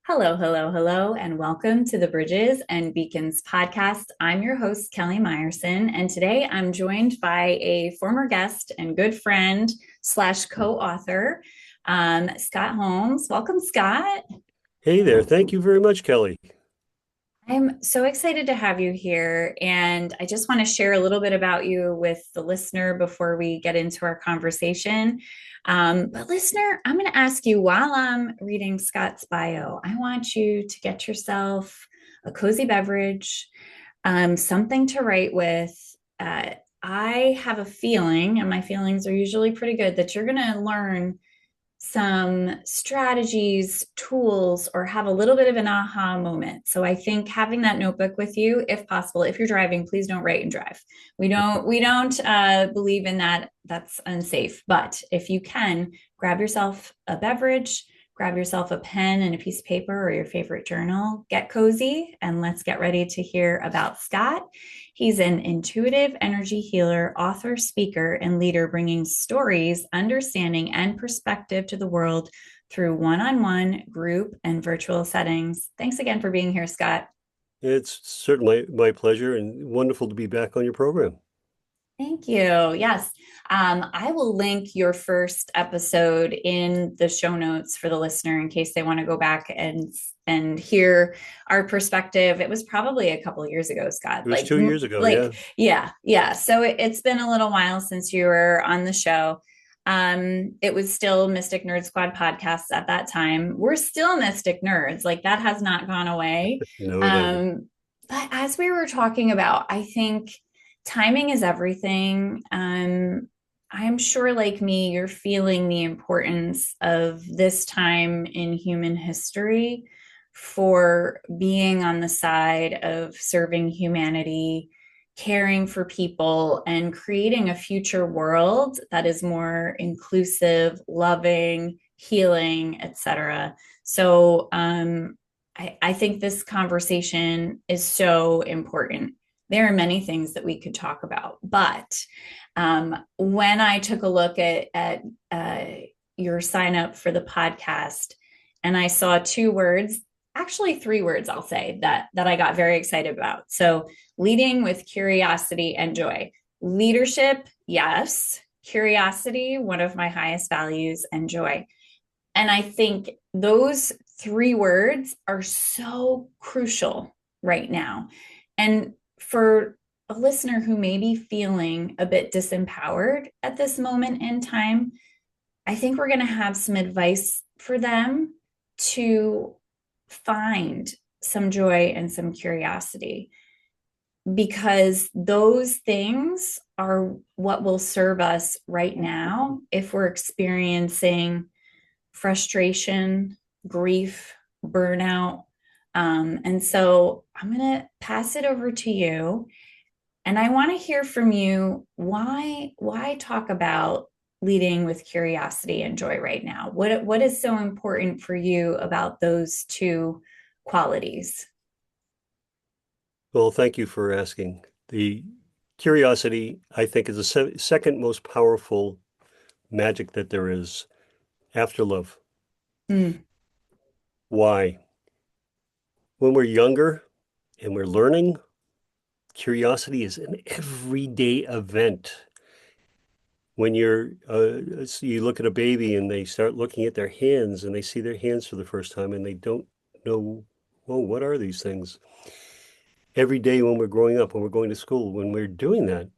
Hello, hello, hello, and welcome to the Bridges and Beacons podcast. I'm your host, Kelly Meyerson, and today I'm joined by a former guest and good friend slash co-author, Scott Holmes. Welcome, Scott. Hey there. Thank you very much, Kelly. I'm so excited to have you here, and I just want to share a little bit about you with the listener before we get into our conversation. But, listener, I'm going to ask you while I'm reading Scott's bio, I want you to get yourself a cozy beverage, something to write with. I have a feeling, and my feelings are usually pretty good, that you're going to learn some strategies, tools, or have a little bit of an aha moment. So I think having that notebook with you, if possible, if you're driving, please don't write and drive. We don't believe in that. That's unsafe. But if you can, grab yourself a beverage, grab yourself a pen and a piece of paper or your favorite journal, get cozy, and let's get ready to hear about Scott. He's an intuitive energy healer, author, speaker, and leader, bringing stories, understanding, and perspective to the world through one on one, group, and virtual settings. Thanks again for being here, Scott. It's certainly my pleasure and wonderful to be back on your program. Thank you. Yes. I will link your first episode in the show notes for the listener in case they want to go back and hear our perspective. It was probably a couple of years ago, Scott. It was 2 years ago, yeah. Yeah. So it's been a little while since you were on the show. It was still Mystic Nerd Squad podcasts at that time. We're still Mystic Nerds, like that has not gone away. No, it hasn't. But as we were talking about, I think timing is everything. I'm sure, like me, you're feeling the importance of this time in human history for being on the side of serving humanity, caring for people, and creating a future world that is more inclusive, loving, healing, etc. So, I think this conversation is so important. There are many things that we could talk about, but when I took a look at your sign up for the podcast, and I saw two words, actually three words, I'll say that I got very excited about. So, leading with curiosity and joy. Leadership, yes. Curiosity, one of my highest values, and joy. And I think those three words are so crucial right now. And for a listener who may be feeling a bit disempowered at this moment in time, I think we're going to have some advice for them to find some joy and some curiosity because those things are what will serve us right now if we're experiencing frustration, grief, burnout. And so I'm going to pass it over to you. And I want to hear from you why talk about leading with curiosity and joy right now? What is so important for you about those two qualities? Well, thank you for asking. The curiosity, I think, is the second most powerful magic that there is after love. Mm, Why? When we're younger and we're learning, curiosity is an everyday event. When you look at a baby and they start looking at their hands and they see their hands for the first time and they don't know, oh, what are these things? Every day when we're growing up, when we're going to school, when we're doing that,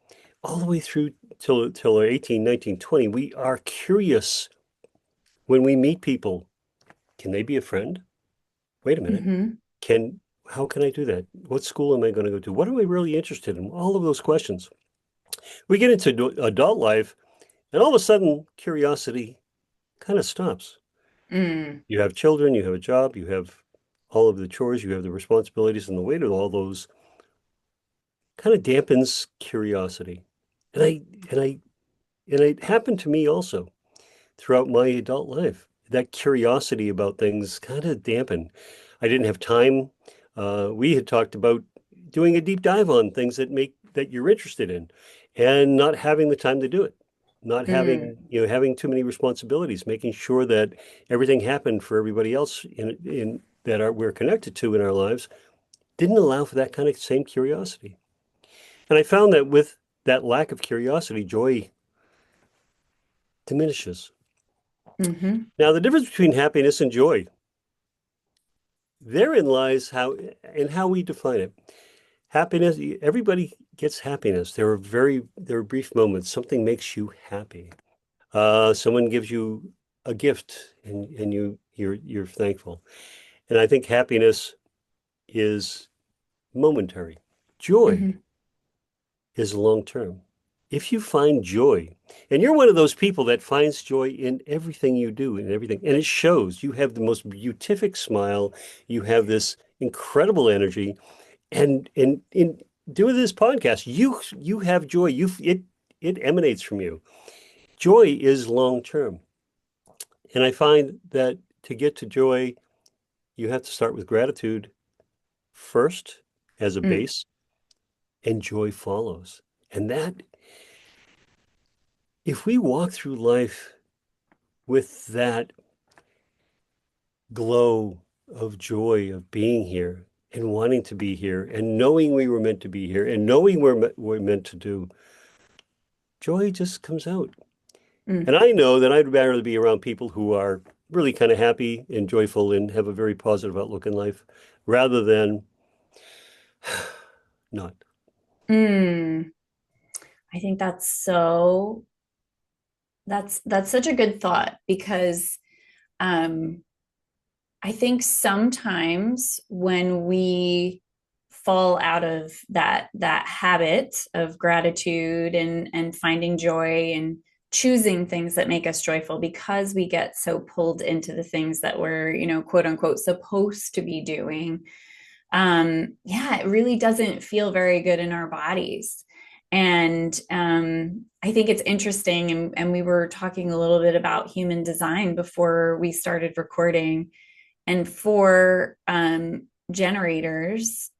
all the way through till we're 18, 19, 20, we are curious when we meet people. Can they be a friend? Wait a minute. hmm Can How can I do that? What school am I going to go to? What am I really interested in? All of those questions. We get into adult life, and all of a sudden, curiosity kind of stops. mm, You have children, you have a job, you have all of the chores, you have the responsibilities, and the weight of all those kind of dampens curiosity. And I and I and it happened to me also throughout my adult life. That curiosity about things kind of dampened. I didn't have time. We had talked about doing a deep dive on things that you're interested in, and not having the time to do it. Not mm. having too many responsibilities, making sure that everything happened for everybody else in that we're connected to in our lives didn't allow for that kind of same curiosity. And I found that with that lack of curiosity, joy diminishes. Hmm. Now, the difference between happiness and joy, therein lies how we define it. Happiness, everybody gets happiness. There are brief moments. Something makes you happy. Someone gives you a gift and you're thankful. And I think happiness is momentary. Joy Hmm. is long term. If you find joy, and you're one of those people that finds joy in everything you do and everything, and it shows, you have the most beatific smile, you have this incredible energy, and in doing this podcast, you have joy. It emanates from you. Joy is long term. And I find that to get to joy, you have to start with gratitude first as a Mm. base, and joy follows. And that, if we walk through life with that glow of joy of being here and wanting to be here and knowing we were meant to be here and knowing we're meant to do, joy just comes out. Mm. And I know that I'd rather be around people who are really kind of happy and joyful and have a very positive outlook in life rather than not. Mm. I think that's such a good thought because um I think sometimes when we fall out of that habit of gratitude and finding joy and choosing things that make us joyful because we get so pulled into the things that we're, quote unquote, supposed to be doing, yeah, it really doesn't feel very good in our bodies. And I think it's interesting, and we were talking a little bit about human design before we started recording. And for generators,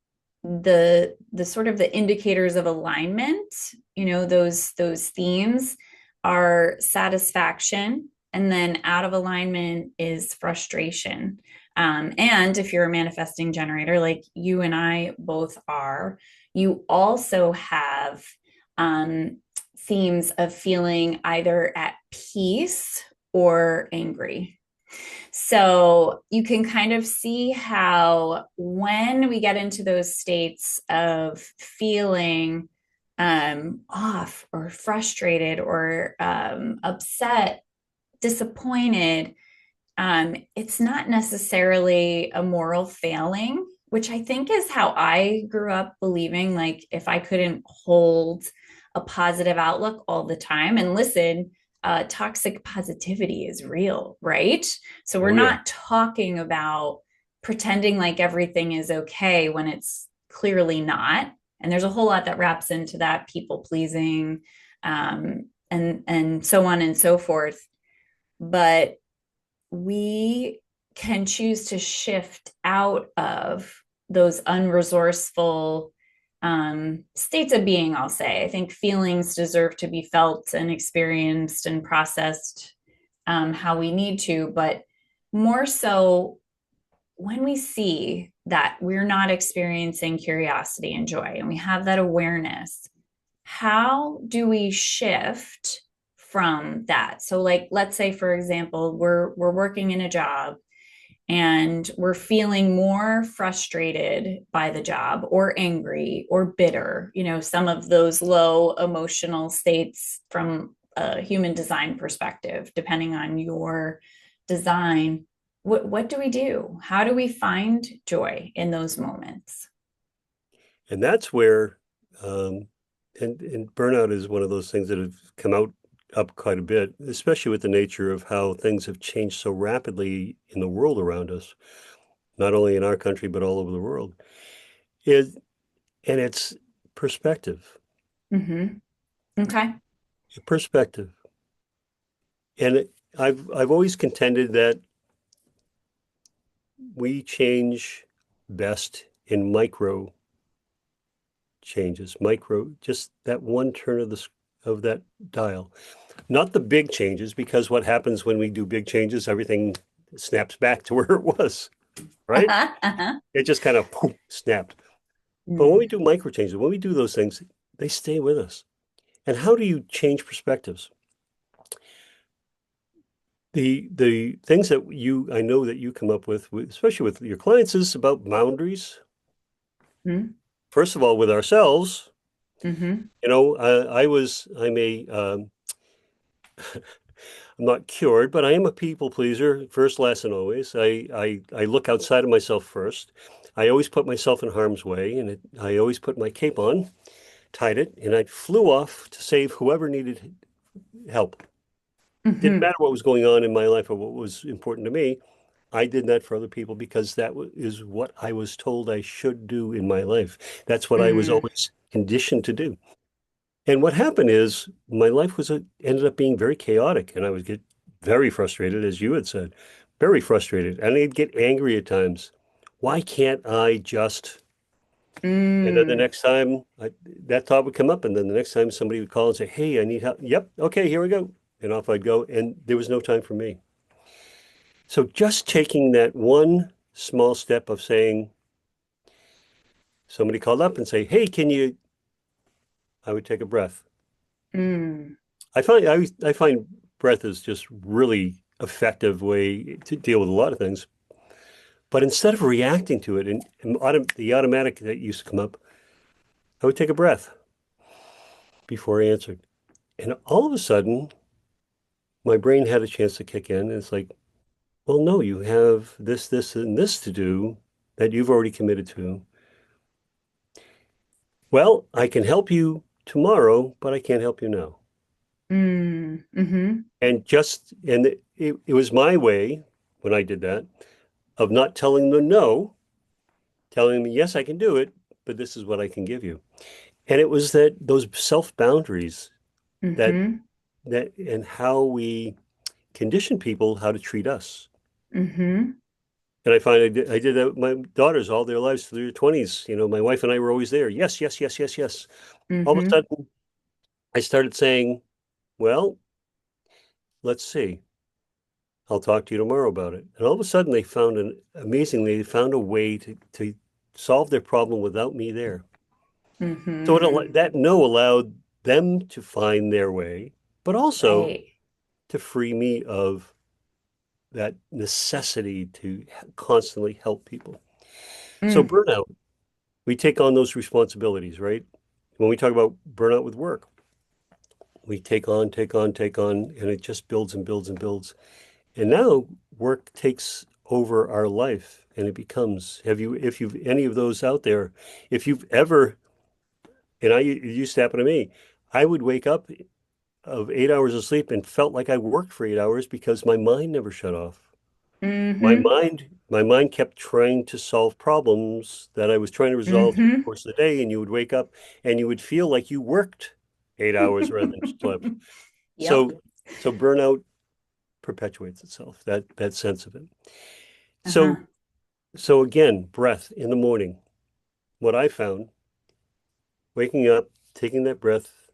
the sort of the indicators of alignment, those themes are satisfaction, and then out of alignment is frustration. And if you're a manifesting generator, like you and I both are, you also have um, themes of feeling either at peace or angry. So you can kind of see how when we get into those states of feeling off or frustrated or upset, disappointed, it's not necessarily a moral failing, which I think is how I grew up believing. Like, if I couldn't hold a positive outlook all the time, and listen, toxic positivity is real, right? So we're Oh, yeah. not talking about pretending like everything is okay when it's clearly not. And there's a whole lot that wraps into that, people pleasing, and so on and so forth. But we can choose to shift out of those unresourceful states of being, I'll say. I think feelings deserve to be felt and experienced and processed how we need to, but more so when we see that we're not experiencing curiosity and joy and we have that awareness, how do we shift from that? So, like, let's say, for example, we're working in a job and we're feeling more frustrated by the job or angry or bitter, some of those low emotional states from a human design perspective, depending on your design. What do we do? How do we find joy in those moments? And that's where, um, and burnout is one of those things that have come out up quite a bit, especially with the nature of how things have changed so rapidly in the world around us, not only in our country, but all over the world. It, and it's perspective, Mm-hmm. Okay. perspective. And I've always contended that we change best in micro changes, micro, just that one turn of of that dial. Not the big changes, because what happens when we do big changes, everything snaps back to where it was. right? Uh-huh. It just kind of poof, snapped. But when we Mm, do micro changes, when we do those things, they stay with us. And how do you change perspectives? The things that I know that you come up with, especially with your clients, is about boundaries. mm, First of all, with ourselves, mhm, I'm not cured, but I am a people pleaser, first, last, and always. I look outside of myself first. I always put myself in harm's way, and I always put my cape on, tied it, and I flew off to save whoever needed help. Didn't mhm, matter what was going on in my life or what was important to me. I did that for other people because is what I was told I should do in my life. That's what I was mm, always conditioned to do. And what happened is my life ended up being very chaotic, and I would get very frustrated, as you had said, very frustrated, and I'd get angry at times. Why can't I just? And then the mm. next time that thought would come up, and then the next time somebody would call and say, "Hey, I need help." Yep, okay, here we go, and off I'd go, and there was no time for me. So just taking that one small step of saying, somebody called up and say, "Hey, can you?" I would take a breath. Mm, I find breath is just really effective way to deal with a lot of things. But instead of reacting to it the automatic that used to come up, I would take a breath before I answered. And all of a sudden, my brain had a chance to kick in. And it's like, well, no, you have this, and this to do that you've already committed to. Well, I can help you tomorrow, but I can't help you now. mm, mhm, And it was my way when I did that of not telling them no, telling them, yes, I can do it, but this is what I can give you. And it was that those self boundaries that mhm, and how we condition people how to treat us. mhm, And I find I did that with my daughters all their lives through their 20s. My wife and I were always there. Yes, yes, yes, yes, yes. All of a mhm, sudden, I started saying, well, let's see. I'll talk to you tomorrow about it. And all of a sudden, amazingly, they found a way to solve their problem without me there. So mhm. that no allowed them to find their way, but also Right. to free me of that necessity to constantly help people. So Mm, burnout, we take on those responsibilities, right? When we talk about burnout with work, we take on, take on, take on, and it just builds and builds and builds. And now work takes over our life and it becomes, if you've any of those out there, if you've ever, it used to happen to me, I would wake up of 8 hours of sleep and felt like I worked for 8 hours because my mind never shut off. mhm, My mind kept trying to solve problems that I was trying to resolve through the mhm. course of the day, and you would wake up and you would feel like you worked 8 hours rather than slept. Yep. So burnout perpetuates itself, that sense of it. So Uh-huh. so again, breath in the morning. What I found, waking up, taking that breath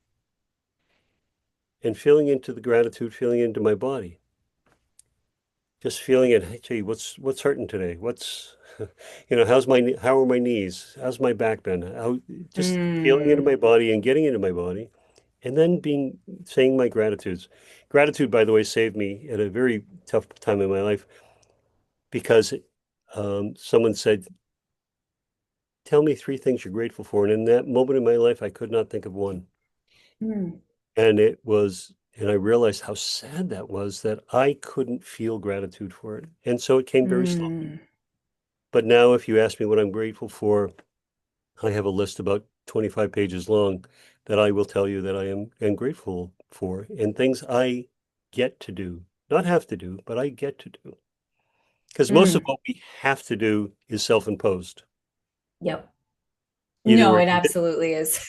and feeling into the gratitude, feeling into my body. Just feeling it, hey, gee, what's hurting today? How are my knees? How's my back been? Just feeling into Mm, my body and getting into my body, and then saying my gratitudes. Gratitude, by the way, saved me at a very tough time in my life because someone said, "Tell me three things you're grateful for," and in that moment in my life, I could not think of one, mm, and I realized how sad that was that I couldn't feel gratitude for it, and so it came very slowly. mm, But now, if you ask me what I'm grateful for, I have a list about 25 pages long that I will tell you that am grateful for and things I get to do, not have to do, but I get to do. Because most of mm. what we have to do is self-imposed. Yep. Either No, we're it absolutely is.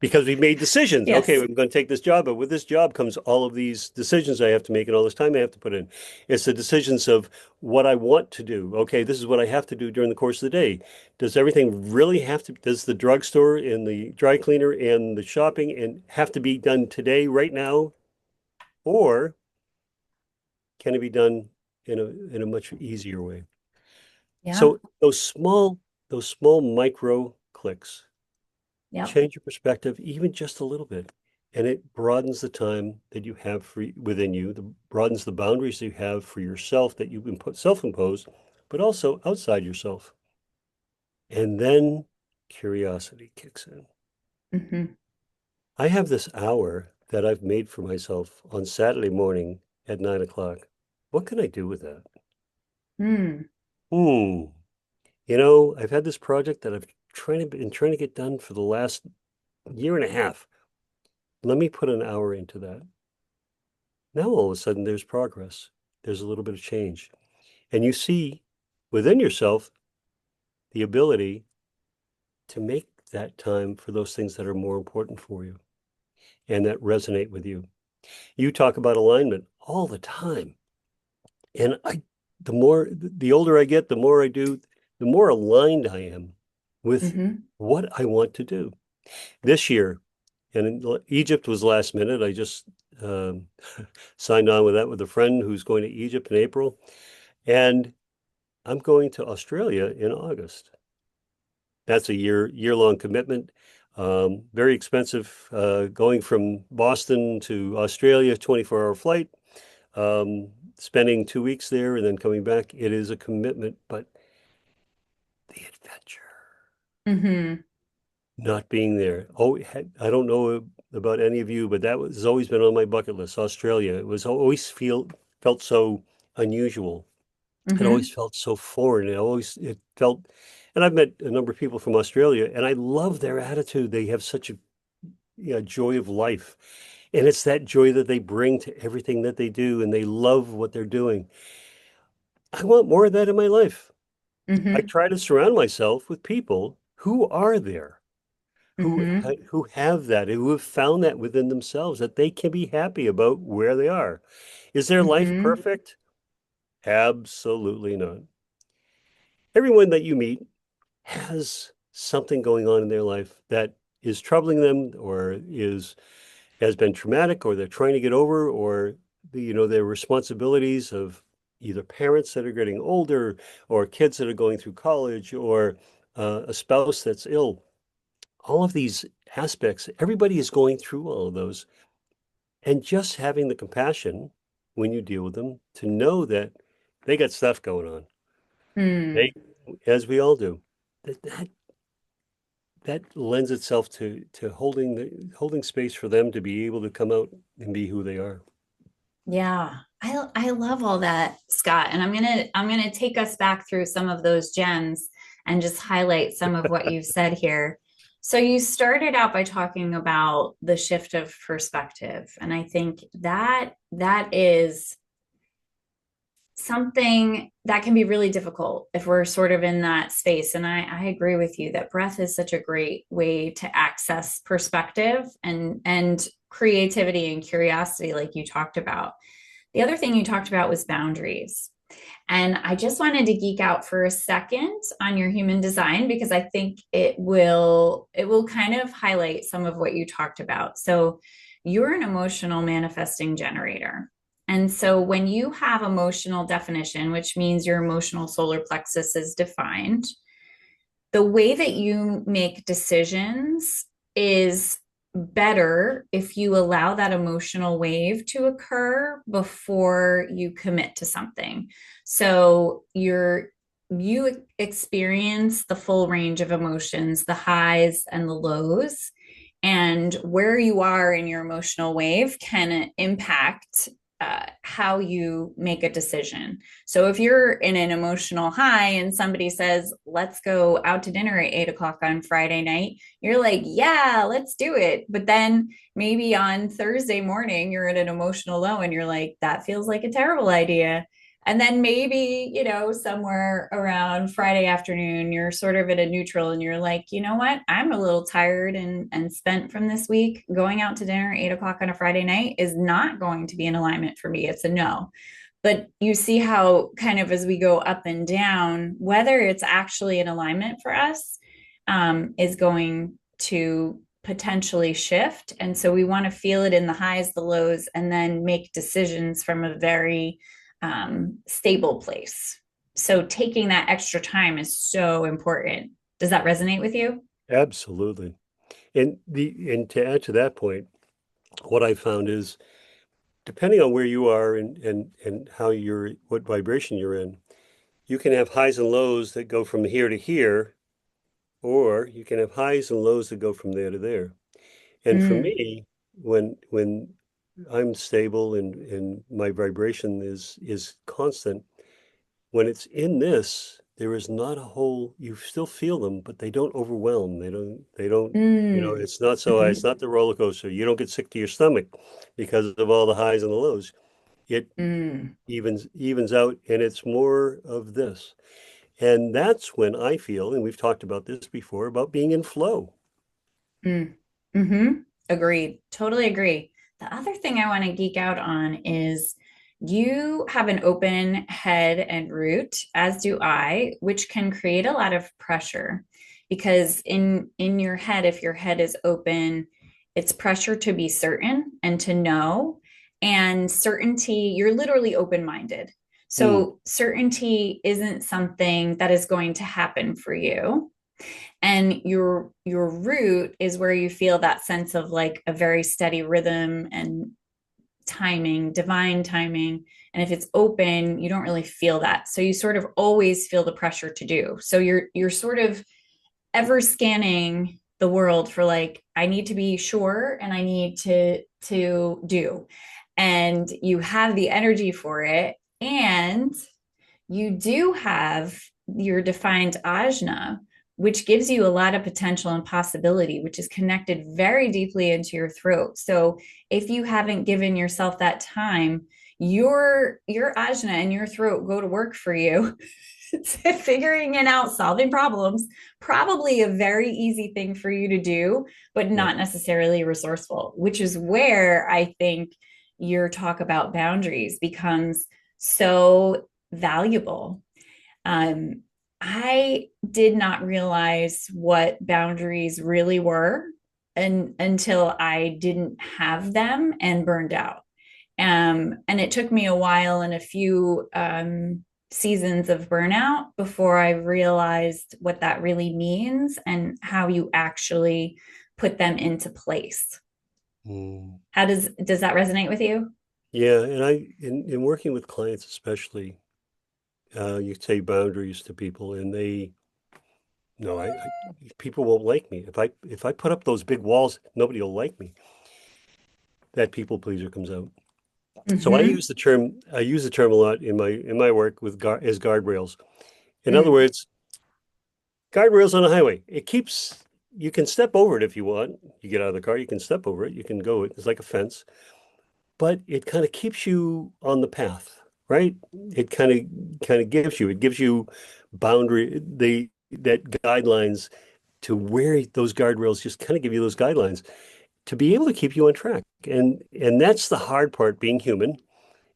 because we've made decisions. Okay, Yes. I'm going to take this job, but with this job comes all of these decisions I have to make and all this time I have to put in. It's the decisions of what I want to do. Okay, this is what I have to do during the course of the day. Does everything really does the drugstore and the dry cleaner and the shopping and have to be done today, right now? Or can it be done in a much easier way? Yeah. So those small micro clicks Yep. change your perspective even just a little bit. And it broadens the time that you have within you, broadens the boundaries that you have for yourself that you can put self-impose, but also outside yourself. And then curiosity kicks in. Hmm. I have this hour that I've made for myself on Saturday morning at 9 o'clock. What can I do with that? Mm. Hmm. I've had this project that I've been trying to get done for the last year and a half. Let me put an hour into that. Now all of a sudden there's progress. There's a little bit of change. And you see within yourself the ability to make that time for those things that are more important for you and that resonate with you. You talk about alignment all the time. And the older I get, the more I do, the more aligned I am with Hmm. what I want to do. This year, and Egypt was last minute. I just um, signed on with that with a friend who's going to Egypt in April. And I'm going to Australia in August. That's a year-long commitment. Very expensive, going from Boston to Australia, 24-hour flight, spending 2 weeks there and then coming back. It is a commitment, but the adventure, Hmm. not being there. Oh, I don't know about any of you, but has always been on my bucket list. Australia. It was always felt so unusual. It always Hmm. felt so foreign. It felt, and I've met a number of people from Australia, and I love their attitude. They have such a, joy of life, and it's that joy that they bring to everything that they do, and they love what they're doing. I want more of that in my life. I Hmm. try to surround myself with people who are there, Hmm. who have that, who have found that within themselves, that they can be happy about where they are. Is their life Hmm. perfect? Absolutely not. Everyone that you meet has something going on in their life that is troubling them or is has been traumatic or they're trying to get over or their responsibilities of either parents that are getting older or kids that are going through college or a spouse that's ill. All of these aspects, everybody is going through all of those. And just having the compassion when you deal with them to know that they got stuff going on. They, Mm. as we all do, that lends itself to holding space for them to be able to come out and be who they are. Yeah. I love all that, Scott. And I'm gonna take us back through some of those gems and just highlight some of what you've said here. So you started out by talking about the shift of perspective. And I think that is something that can be really difficult if we're sort of in that space. And I agree with you that breath is such a great way to access perspective and creativity and curiosity, like you talked about. The other thing you talked about was boundaries. And I just wanted to geek out for a second on your human design because I think it will kind of highlight some of what you talked about. So you're an emotional manifesting generator. And so when you have emotional definition, which means your emotional solar plexus is defined, the way that you make decisions is better if you allow that emotional wave to occur before you commit to something. So you experience the full range of emotions, the highs and the lows, and where you are in your emotional wave can impact how you make a decision. So if you're in an emotional high and somebody says, let's go out to dinner at 8 o'clock on Friday night, you're like, yeah, let's do it. But then maybe on Thursday morning, you're in an emotional low and you're like, that feels like a terrible idea. And then maybe, somewhere around Friday afternoon, you're sort of at a neutral and you're like, you know what? I'm a little tired and spent from this week. Going out to dinner at 8 o'clock on a Friday night is not going to be in alignment for me. It's a no. But you see how kind of as we go up and down, whether it's actually in alignment for us, is going to potentially shift. And so we want to feel it in the highs, the lows, and then make decisions from a very stable place. So taking that extra time is so important. Does that resonate with you? Absolutely. And to add to that point, what I found is depending on where you are and how you're what vibration you're in, you can have highs and lows that go from here to here, or you can have highs and lows that go from there to there. And for Mm, me, when I'm stable and my vibration is constant, when it's in this, there is not a whole, you still feel them, but they don't overwhelm. They don't, mm, it's not so high, it's mhm, not the roller coaster. You don't get sick to your stomach because of all the highs and the lows. It mm. evens out and it's more of this. And that's when I feel, and we've talked about this before, about being in flow. Mm. Hmm. Agreed. Totally agree. The other thing I want to geek out on is you have an open head and root, as do I, which can create a lot of pressure because in your head, if your head is open, it's pressure to be certain and to know. And certainty, you're literally open-minded. Mm, So certainty isn't something that is going to happen for you, and your root is where you feel that sense of like a very steady rhythm and timing, divine timing. And if it's open, you don't really feel that, so you sort of always feel the pressure to do. So you're sort of ever scanning the world for like, I need to be sure and I need to do, and you have the energy for it, and you do have your defined ajna, which gives you a lot of potential and possibility, which is connected very deeply into your throat. So if you haven't given yourself that time, your ajna and your throat go to work for you, figuring it out, solving problems, probably a very easy thing for you to do, but yeah. not necessarily resourceful, which is where I think your talk about boundaries becomes so valuable. um, I did not realize what boundaries really were until I didn't have them and burned out. And it took me a while and a few seasons of burnout before I realized what that really means and how you actually put them into place. Mm. How does that resonate with you? Yeah, and in working with clients especially, you say boundaries to people, and they no, people won't like me if I put up those big walls. Nobody will like me. That people pleaser comes out. So Mm-hmm. I use the term a lot in my work with as guardrails. In other Mm, words, guardrails on a highway. It keeps you can step over it if you want. You get out of the car, you can step over it. You can go. It's like a fence, but it kind of keeps you on the path, right? It kind of gives you boundary that guidelines to where those guardrails just kind of give you those guidelines to be able to keep you on track. And that's the hard part being human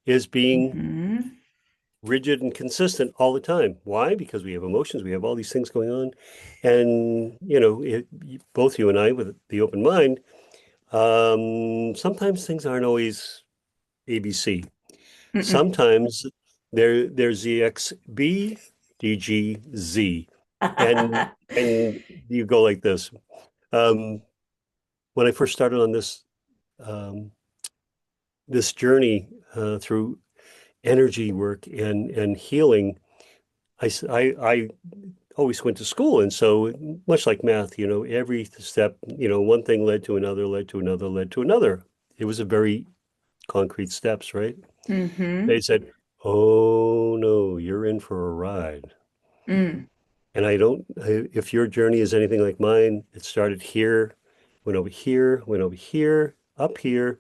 is being mm-hmm. rigid and consistent all the time. Why? Because we have emotions, we have all these things going on. And both you and I with the open mind, sometimes things aren't always ABC. Mm-mm. Sometimes there's the XBDGZ. And you go like this. Um, when I first started on um, this journey through energy work and healing, I always went to school, and so much like math, every step, one thing led to another, led to another, led to another. It was a very concrete steps, right? Mm-hmm. They said, "Oh no, you're in for a ride." Mm. And if your journey is anything like mine, it started here, went over here, up here.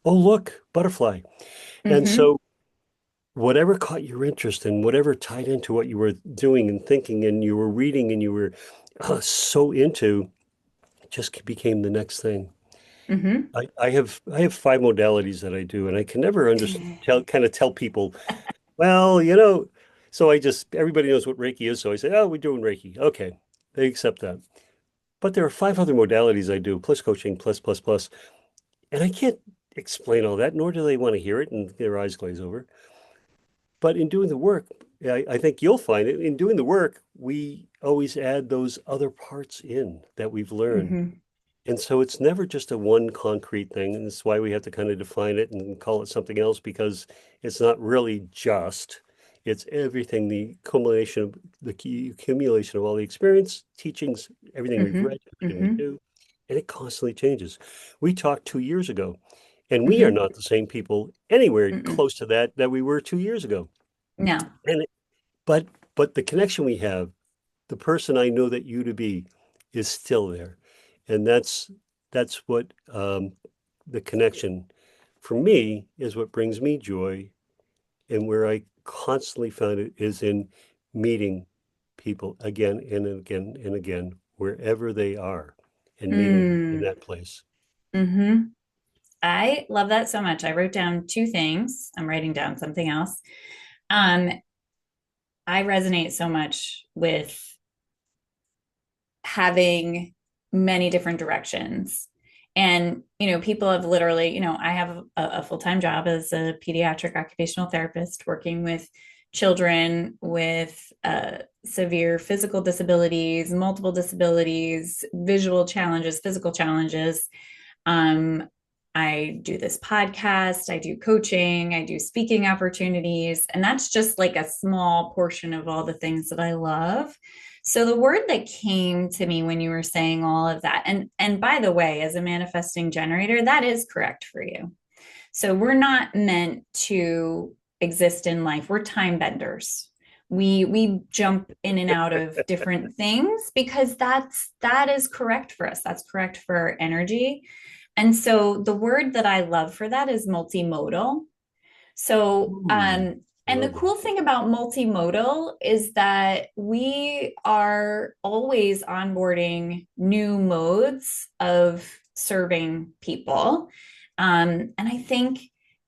Oh, look, butterfly. And Mm-hmm. so whatever caught your interest and whatever tied into what you were doing and thinking and you were reading and you were so into just became the next thing. Mm-hmm. I have five modalities that I do, and I can never tell people, well, so everybody knows what Reiki is, so I say, oh, we're doing Reiki. Okay, they accept that. But there are five other modalities I do, plus coaching, plus, and I can't explain all that, nor do they want to hear it, and their eyes glaze over. But in doing the work, I think you'll find it in doing the work, we always add those other parts in that we've learned. Hmm. And so it's never just a one concrete thing. And that's why we have to kind of define it and call it something else because it's not really just, it's everything, the accumulation of the key accumulation of all the experience, teachings, everything we've read, Hmm. everything we Hmm. do, and it constantly changes. We talked 2 years ago, and we are Hmm. not the same people anywhere Mm-mm. close to that we were 2 years ago. No. And but but the connection we have, the person I know that you to be, is still there, and that's what the connection for me is what brings me joy, and where I constantly found it is in meeting people again and again and again wherever they are, and meeting them in Mm. that place. Hmm. I love that so much. I wrote down two things. I'm writing down something else. Um, I resonate so much with having many different directions. And, people have literally, I have a full-time job as a pediatric occupational therapist working with children with severe physical disabilities, multiple disabilities, visual challenges, physical challenges. Um, I do this podcast, I do coaching, I do speaking opportunities, and that's just like a small portion of all the things that I love. So the word that came to me when you were saying all of that, and by the way, as a manifesting generator, that is correct for you. So we're not meant to exist in life. We're time benders. We jump in and out of different things because that is correct for us. That's correct for our energy. And so the word that I love for that is multimodal. So, Ooh, I and the love that. cool thing about multimodal is that we are always onboarding new modes of serving people. And I think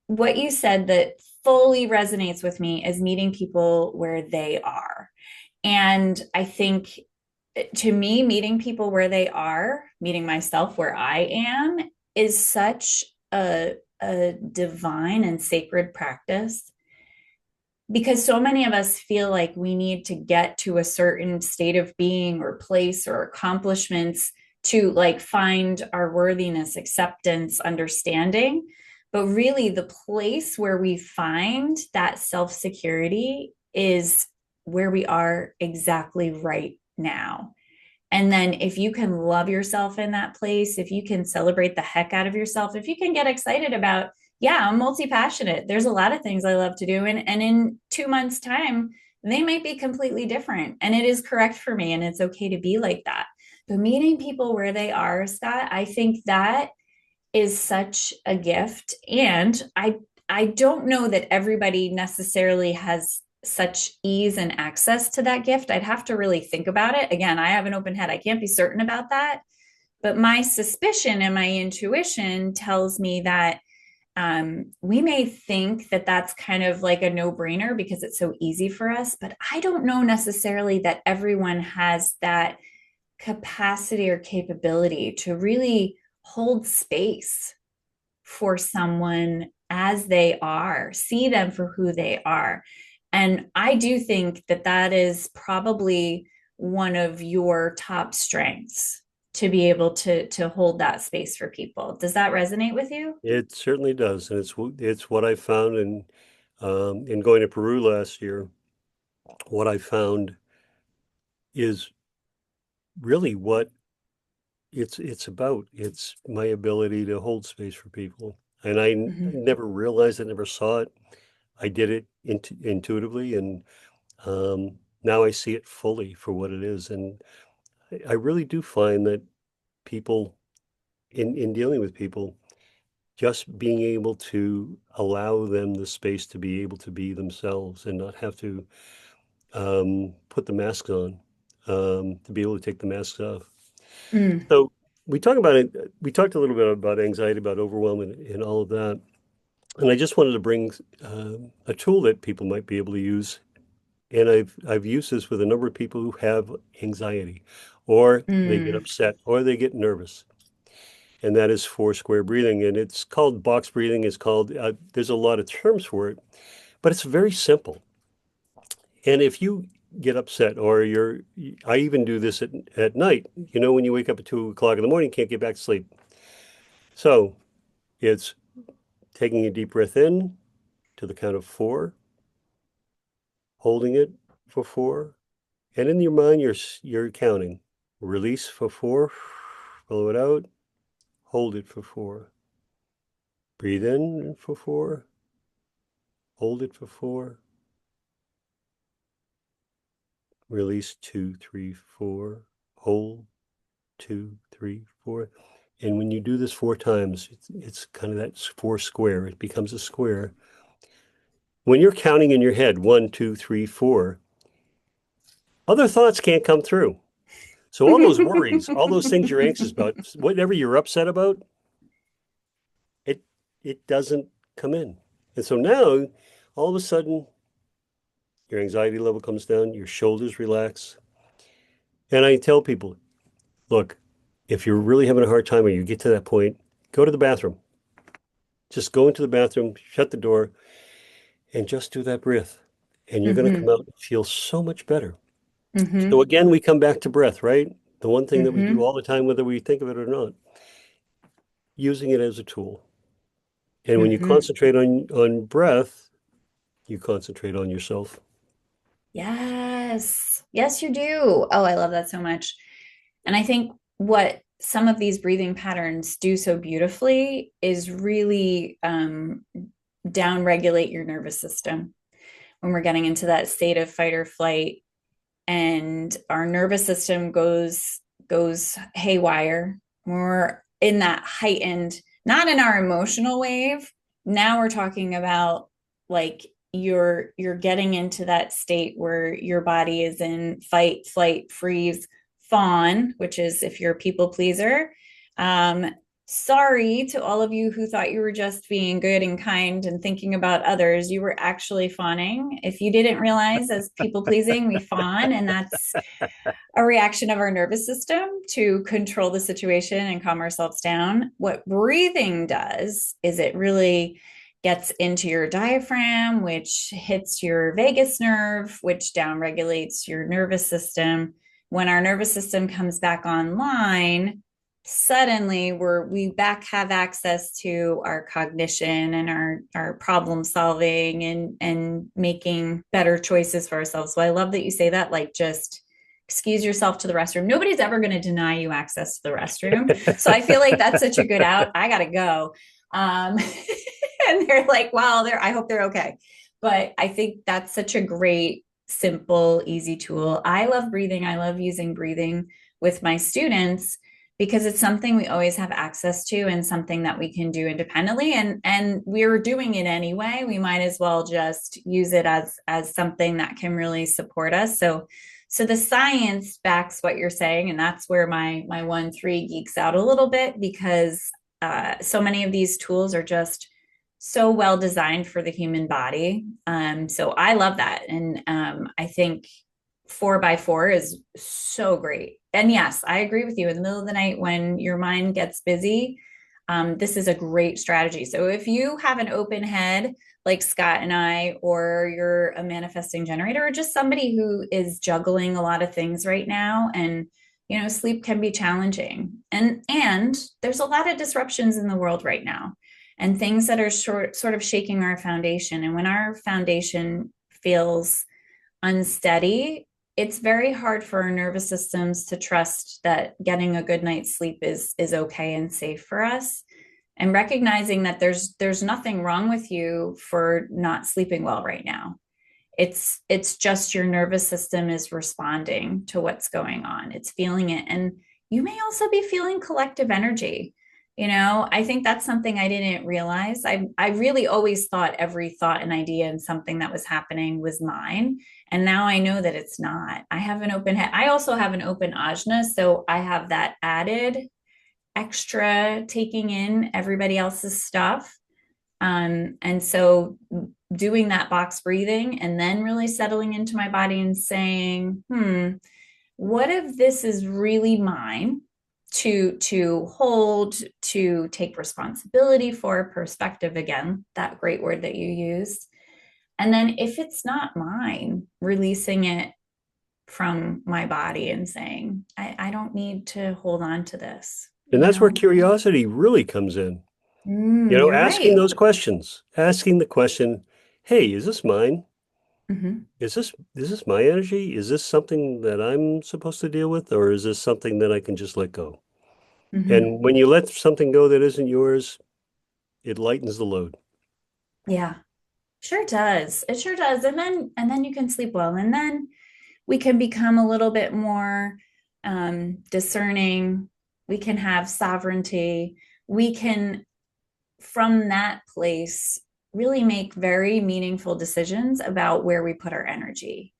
what you said that fully resonates with me is meeting people where they are. And I think to me, meeting people where they are, meeting myself where I am, is such a divine and sacred practice because so many of us feel like we need to get to a certain state of being or place or accomplishments to like find our worthiness, acceptance, understanding. But really, the place where we find that self security is where we are exactly right now. And then if you can love yourself in that place, if you can celebrate the heck out of yourself, if you can get excited about, yeah, I'm multi-passionate. There's a lot of things I love to do. And in 2 months' time, they might be completely different. And it is correct for me. And it's okay to be like that. But meeting people where they are, Scott, I think that is such a gift. And I don't know that everybody necessarily has such ease and access to that gift. I'd have to really think about it. Again, I have an open head. I can't be certain about that. But my suspicion and my intuition tells me that we may think that that's kind of like a no brainer because it's so easy for us. But I don't know necessarily that everyone has that capacity or capability to really hold space for someone as they are, see them for who they are. And I do think that that is probably one of your top strengths to be able to hold that space for people. Does that resonate with you? It certainly does, and it's what I found in going to Peru last year. What I found is really what it's about. It's my ability to hold space for people. And Mm-hmm. never realized it, never saw it. I did it intuitively, and now I see it fully for what it is. And I really do find that people, in dealing with people, just being able to allow them the space to be able to be themselves and not have to put the masks on, to be able to take the masks off. Mm. So we talk about it. We talked a little bit about anxiety, about overwhelm, and all of that. And I just wanted to bring a tool that people might be able to use. And I've used this with a number of people who have anxiety, or they get Mm. upset, or they get nervous. And that is four square breathing. And it's called box breathing. It's called. There's a lot of terms for it, but it's very simple. And if you get upset or I even do this at night, when you wake up at 2 o'clock in the morning, can't get back to sleep. So it's taking a deep breath in to the count of 4, holding it for 4, and in your mind, you're counting. Release for 4, blow it out, hold it for 4. Breathe in for 4, hold it for 4, release 2, 3, 4, hold 2, 3, 4. And when you do this 4 times, it's kind of that 4 square. It becomes a square. When you're counting in your head, 1, 2, 3, 4, other thoughts can't come through. So all those worries, all those things you're anxious about, whatever you're upset about, it it doesn't come in. And so now, all of a sudden, your anxiety level comes down, your shoulders relax. And I tell people, look, if you're really having a hard time or you get to that point, go to the bathroom. Just go into the bathroom, shut the door, and just do that breath. And you're going to come Mm-hmm. out and feel so much better. So Mm-hmm. again, we come back to breath, right? The one thing that we do Mm-hmm. all the time, whether we think of it or not, using it as a tool. And when you Mm-hmm. concentrate on breath, you concentrate on yourself. Yes. Yes, you do. Oh, I love that so much. And I think what some of these breathing patterns do so beautifully is really down regulate your nervous system when we're getting into that state of fight or flight, and our nervous system goes haywire. We're in that heightened, not in our emotional wave. Now we're talking about like you're getting into that state where your body is in fight, flight, freeze, fawn, which is if you're a people pleaser. Um, Sorry to all of you who thought you were just being good and kind and thinking about others. You were actually fawning. If you didn't realize, as people pleasing, we fawn, and that's a reaction of our nervous system to control the situation and calm ourselves down. What breathing does is it really gets into your diaphragm, which hits your vagus nerve, which downregulates your nervous system. When our nervous system comes back online, suddenly we back have access to our cognition and our problem solving and making better choices for ourselves. So I love that you say that, like, just excuse yourself to the restroom. Nobody's ever going to deny you access to the restroom. So I feel like that's such a good out. I got to go. And they're like, wow, I hope they're okay. But I think that's such a great, simple, easy tool. I love breathing. I love using breathing with my students because it's something we always have access to and something that we can do independently, and we're doing it anyway. We might as well just use it as something that can really support us. So the science backs what you're saying, and that's where my 1-3 geeks out a little bit, because so many of these tools are just so well designed for the human body. So I love that, and I think 4x4 is so great. And yes, I agree with you. In the middle of the night when your mind gets busy, this is a great strategy. So if you have an open head, like Scott and I, or you're a manifesting generator, or just somebody who is juggling a lot of things right now, and sleep can be challenging, and there's a lot of disruptions in the world right now, and things that are sort of shaking our foundation. And when our foundation feels unsteady, it's very hard for our nervous systems to trust that getting a good night's sleep is okay and safe for us. And recognizing that there's nothing wrong with you for not sleeping well right now. It's just your nervous system is responding to what's going on. It's feeling it. And you may also be feeling collective energy. I think that's something I didn't realize. I really always thought every thought and idea and something that was happening was mine. And now I know that it's not. I have an open head. I also have an open ajna. So I have that added extra taking in everybody else's stuff. And so doing that box breathing and then really settling into my body and saying, what if this is really mine to hold, to take responsibility for, perspective, again, that great word that you used. And then if it's not mine, releasing it from my body and saying, I don't need to hold on to this, And you that's where know? curiosity really comes in. You're Asking right. those questions, asking the question, hey, is this mine? Hmm. Is this my energy? Is this something that I'm supposed to deal with, or is this something that I can just let go? Hmm. And when you let something go that isn't yours, it lightens the load. Yeah, sure does. It sure does. And then you can sleep well. And then we can become a little bit more discerning. We can have sovereignty. We can, from that place, really make very meaningful decisions about where we put our energy,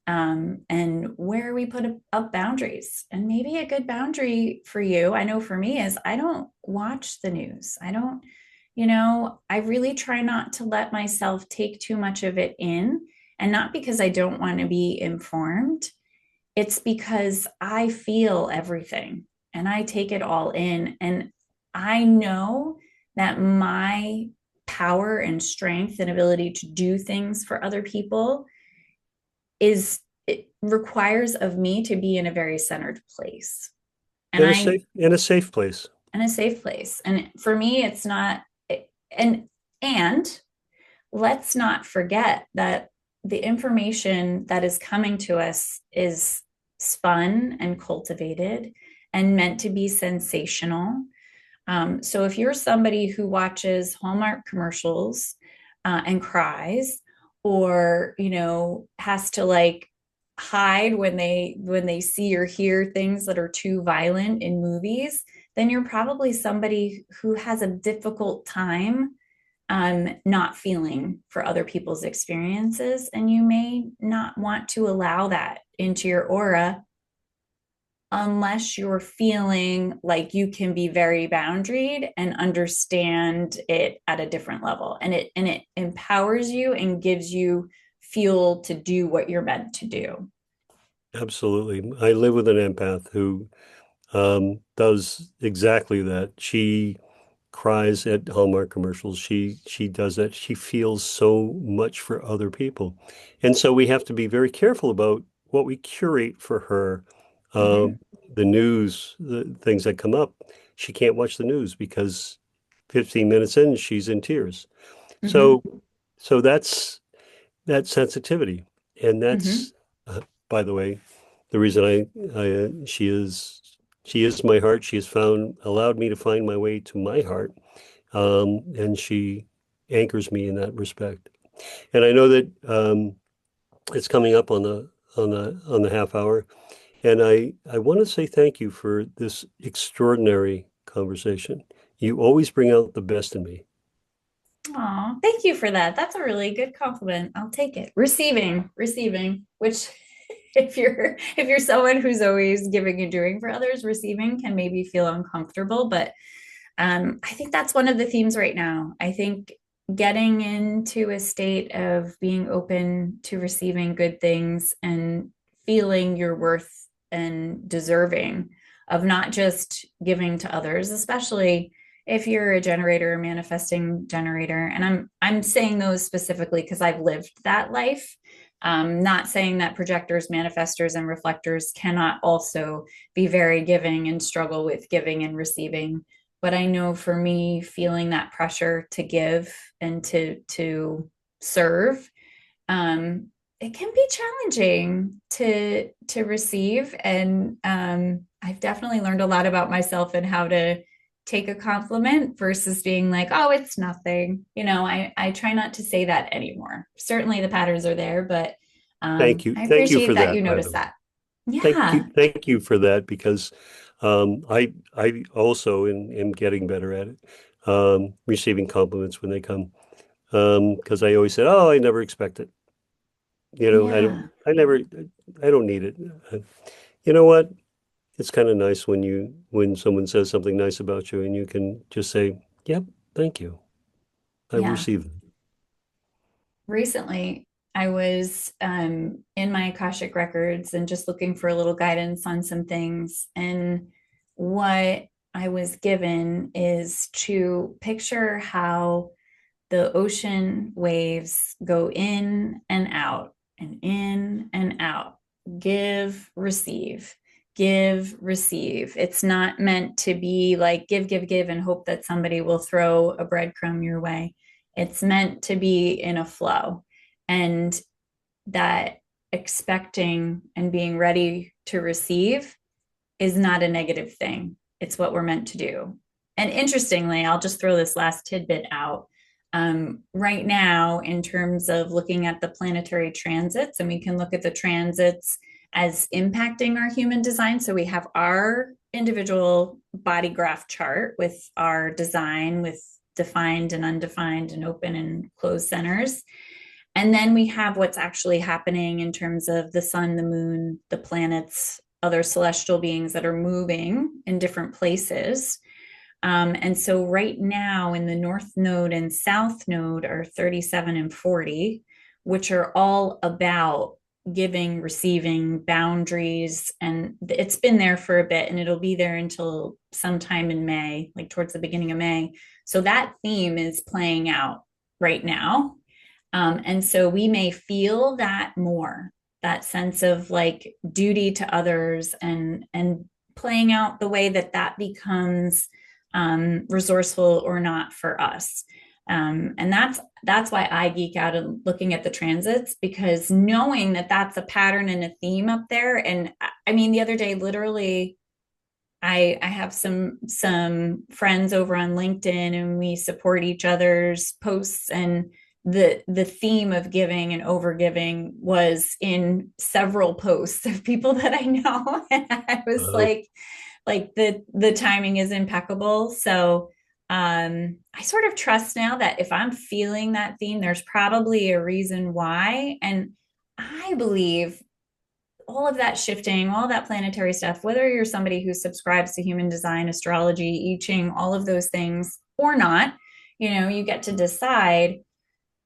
and where we put up boundaries. And maybe a good boundary for you, I know for me, is I don't watch the news. I don't, I really try not to let myself take too much of it in. And not because I don't want to be informed, it's because I feel everything and I take it all in. And I know that my power and strength and ability to do things for other people it requires of me to be in a very centered place. And I In a safe place. in a safe place. And for me, it's not, and and let's not forget that the information that is coming to us is spun and cultivated and meant to be sensational. So if you're somebody who watches Hallmark commercials and cries, or has to like hide when they see or hear things that are too violent in movies, then you're probably somebody who has a difficult time not feeling for other people's experiences, and you may not want to allow that into your aura unless you're feeling like you can be very boundaried and understand it at a different level, and it empowers you and gives you fuel to do what you're meant to do. Absolutely. I live with an empath who does exactly that. She cries at Hallmark commercials. She does that. She feels so much for other people. And so we have to be very careful about what we curate for her. Mm-hmm. Um, the news, the things that come up, she can't watch the news because 15 minutes in, she's in tears. Mm-hmm. So so that's that sensitivity. And Mm-hmm. that's by the way, the reason she is my heart. She has allowed me to find my way to my heart, and she anchors me in that respect. And I know that it's coming up on the half hour, and I want to say thank you for this extraordinary conversation. You always bring out the best in me. Oh, thank you for that. That's a really good compliment. I'll take it. Receiving, which if you're someone who's always giving and doing for others, receiving can maybe feel uncomfortable, but I think that's one of the themes right now. I think getting into a state of being open to receiving good things and feeling your worth and deserving of not just giving to others, especially if you're a generator or manifesting generator. And I'm saying those specifically because I've lived that life. Not saying that projectors, manifestors, and reflectors cannot also be very giving and struggle with giving and receiving, but I know for me, feeling that pressure to give and to serve, um, it can be challenging to receive. And I've definitely learned a lot about myself and how to take a compliment versus being like, oh, it's nothing. I try not to say that anymore. Certainly the patterns are there, but I Thank you appreciate for that you that, by notice the way. that. Yeah. Thank you for that because I also am getting better at it, receiving compliments when they come. Because I always said, "Oh, I never expect it." Yeah. I don't need it. Uh, You know what? It's kind of nice when someone says something nice about you and you can just say, "Yep, thank you. I Yeah. received it." Recently I was in my Akashic records and just looking for a little guidance on some things. And what I was given is to picture how the ocean waves go in and out and in and out. Give, receive, give, receive. It's not meant to be like give, give, give, and hope that somebody will throw a breadcrumb your way. It's meant to be in a flow. And that expecting and being ready to receive is not a negative thing. It's what we're meant to do. And interestingly, I'll just throw this last tidbit out. Right now, in terms of looking at the planetary transits, and we can look at the transits as impacting our human design. So we have our individual body graph chart with our design with defined and undefined and open and closed centers. And then we have what's actually happening in terms of the sun, the moon, the planets, other celestial beings that are moving in different places. And so right now in the North Node and South Node are 37 and 40, which are all about giving, receiving, boundaries. And it's been there for a bit and it'll be there until sometime in May, like towards the beginning of May. So that theme is playing out right now. And so we may feel that more, that sense of like duty to others and playing out the way that that becomes resourceful or not for us. And that's why I geek out and looking at the transits, because knowing that that's a pattern and a theme up there. And I mean, the other day, literally, I have some friends over on LinkedIn and we support each other's posts, and the theme of giving and overgiving was in several posts of people that I know. And I was Oh, like the timing is impeccable. So I sort of trust now that if I'm feeling that theme, there's probably a reason why. And I believe all of that shifting, all that planetary stuff, whether you're somebody who subscribes to human design, astrology, I Ching, all of those things or not, you get to decide.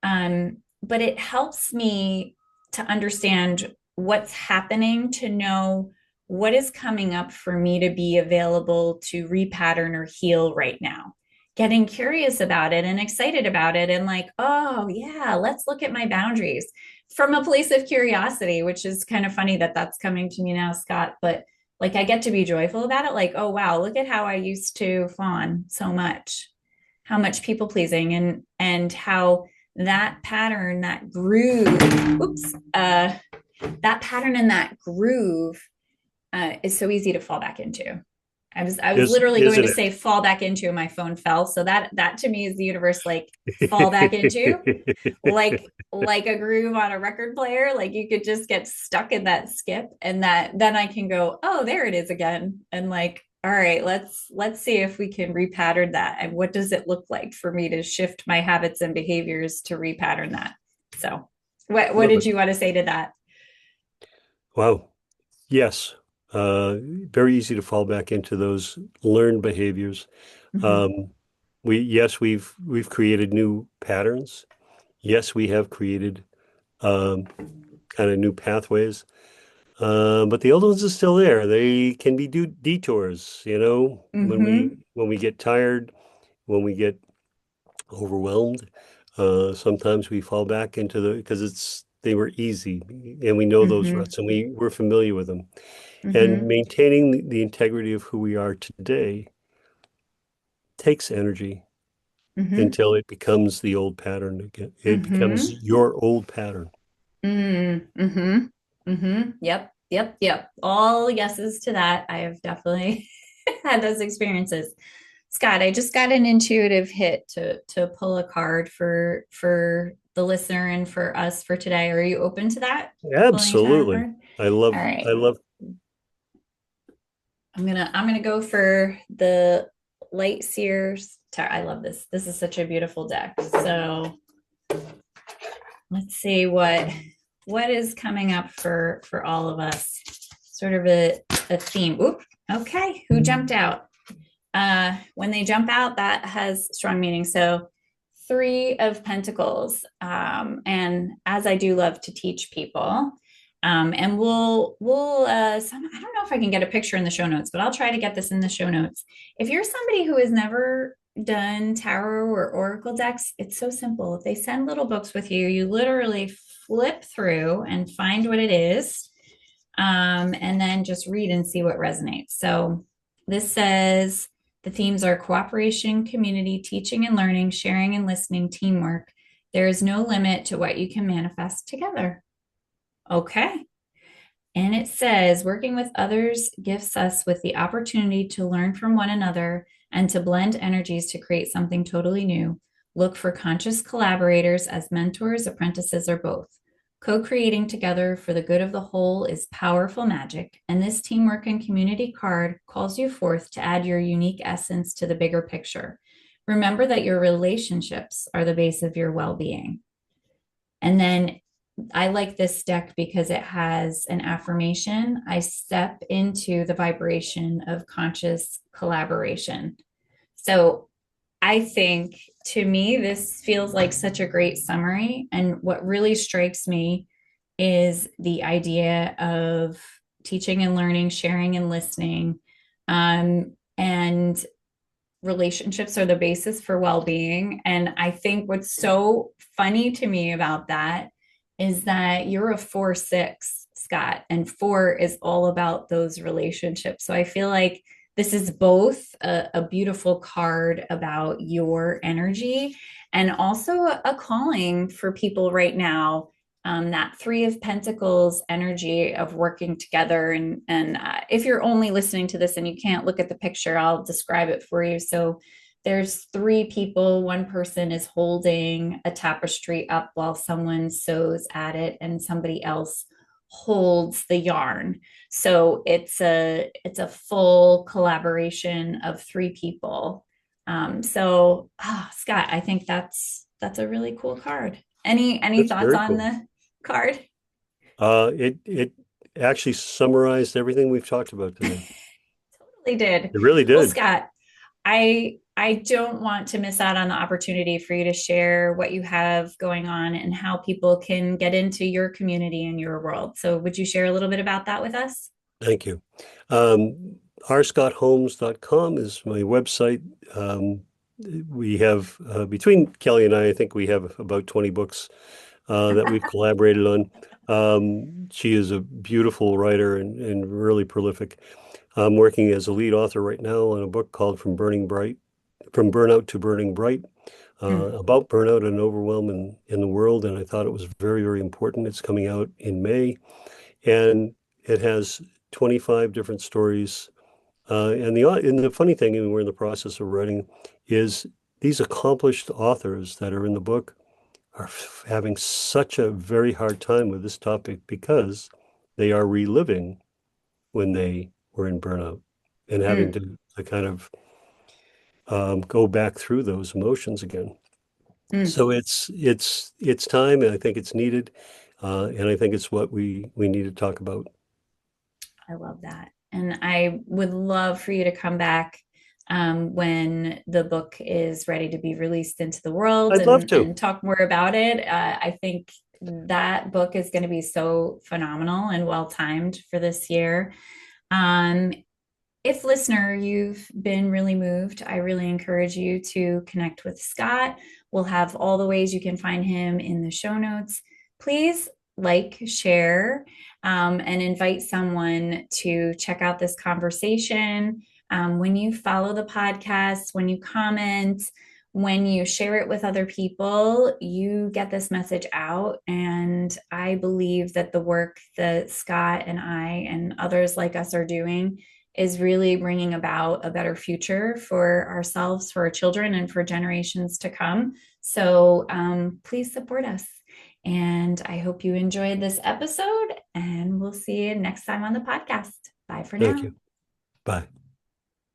But it helps me to understand what's happening, to know what is coming up for me to be available to repattern or heal right now. Getting curious about it and excited about it, and like, oh, yeah, let's look at my boundaries from a place of curiosity, which is kind of funny that that's coming to me now, Scott. But like, I get to be joyful about it. Like, oh, wow, look at how I used to fawn so much, how much people pleasing, and how that pattern, that groove, that pattern and that groove is so easy to fall back into. I was literally going isn't to say fall back into, and my phone fell. So that to me is the universe, like fall back into, it? like a groove on a record player. Like you could just get stuck in that skip, and that then I can go, oh, there it is again, and like, all right, let's see if we can repattern that, and what does it look like for me to shift my habits and behaviors to repattern that. So, what Love did it. you want to say to that? Wow. Yes. Very easy to fall back into those learned behaviors. Mm-hmm. Um, we've created new patterns. Yes, we have created um, kind of new pathways. But the old ones are still there. They can be detours, when Mm-hmm. we get tired, when we get overwhelmed. Sometimes we fall back into because they were easy and we know those Mm-hmm. ruts and we're familiar with them. And Mm-hmm. maintaining the integrity of who we are today takes energy Mm-hmm. until it becomes the old pattern again. It becomes Mm-hmm. your old pattern. Mm-hmm. Mm-hmm. Yep. Yep. Yep. All yeses to that. I have definitely had those experiences. Scott, I just got an intuitive hit to pull a card for the listener and for us for today. Are you open to that? Pulling a tarot Absolutely. card? All I right. love, I'm gonna go for the light seers tarot. I love this. This is such a beautiful deck. So let's see what is coming up for all of us. Sort of a theme. Oop. Okay. Who jumped out? When they jump out, that has strong meaning. So, Three of Pentacles. And as I do love to teach people, and I don't know if I can get a picture in the show notes, but I'll try to get this in the show notes. If you're somebody who has never done tarot or oracle decks, it's so simple. If they send little books with you, you literally flip through and find what it is, and then just read and see what resonates. So this says the themes are cooperation, community, teaching and learning, sharing and listening, teamwork. There is no limit to what you can manifest together. Okay. And it says, working with others gifts us with the opportunity to learn from one another and to blend energies to create something totally new. Look for conscious collaborators as mentors, apprentices, or both. Co creating together for the good of the whole is powerful magic, and this teamwork and community card calls you forth to add your unique essence to the bigger picture. Remember that your relationships are the base of your well being. And then I like this deck because it has an affirmation. I step into the vibration of conscious collaboration. So I think to me, this feels like such a great summary. And what really strikes me is the idea of teaching and learning, sharing and listening. And relationships are the basis for well-being. And I think what's so funny to me about that is that you're a 4-6, Scott, and 4 is all about those relationships. So I feel like this is both a beautiful card about your energy and also a calling for people right now. That 3 of Pentacles energy of working together. And if you're only listening to this and you can't look at the picture, I'll describe it for you. So there's 3 people. One person is holding a tapestry up while someone sews at it, and somebody else holds the yarn. So it's a full collaboration of 3 people. Scott, I think that's a really cool card. Any That's thoughts very on cool. the card? It actually summarized everything we've talked about today. Totally did. It really Well, did. Scott, I don't want to miss out on the opportunity for you to share what you have going on and how people can get into your community and your world. So would you share a little bit about that with us? Thank you. rscottholmes.com is my website. We have, between Kelly and I think we have about 20 books that we've collaborated on. She is a beautiful writer and really prolific. I'm working as a lead author right now on a book called From Burnout to Burning Bright, Mm, about burnout and overwhelm in the world. And I thought it was very, very important. It's coming out in May, and it has 25 different stories. And the funny thing, and we're in the process of writing, is these accomplished authors that are in the book are having such a very hard time with this topic because they are reliving when they were in burnout and having mm, to kind of go back through those emotions again. mm. So it's time, and I think it's needed, and I think it's what we need to talk about. I love that. And I would love for you to come back when the book is ready to be released into the world I'd love to. and talk more about it. I think that book is going to be so phenomenal and well timed for this year. Um, if listener, you've been really moved, I really encourage you to connect with Scott. We'll have all the ways you can find him in the show notes. Please like, share, and invite someone to check out this conversation. When you follow the podcast, when you comment, when you share it with other people, you get this message out. And I believe that the work that Scott and I and others like us are doing is really bringing about a better future for ourselves, for our children, and for generations to come. So please support us. And I hope you enjoyed this episode, and we'll see you next time on the podcast. Bye for Thank now. you. Bye.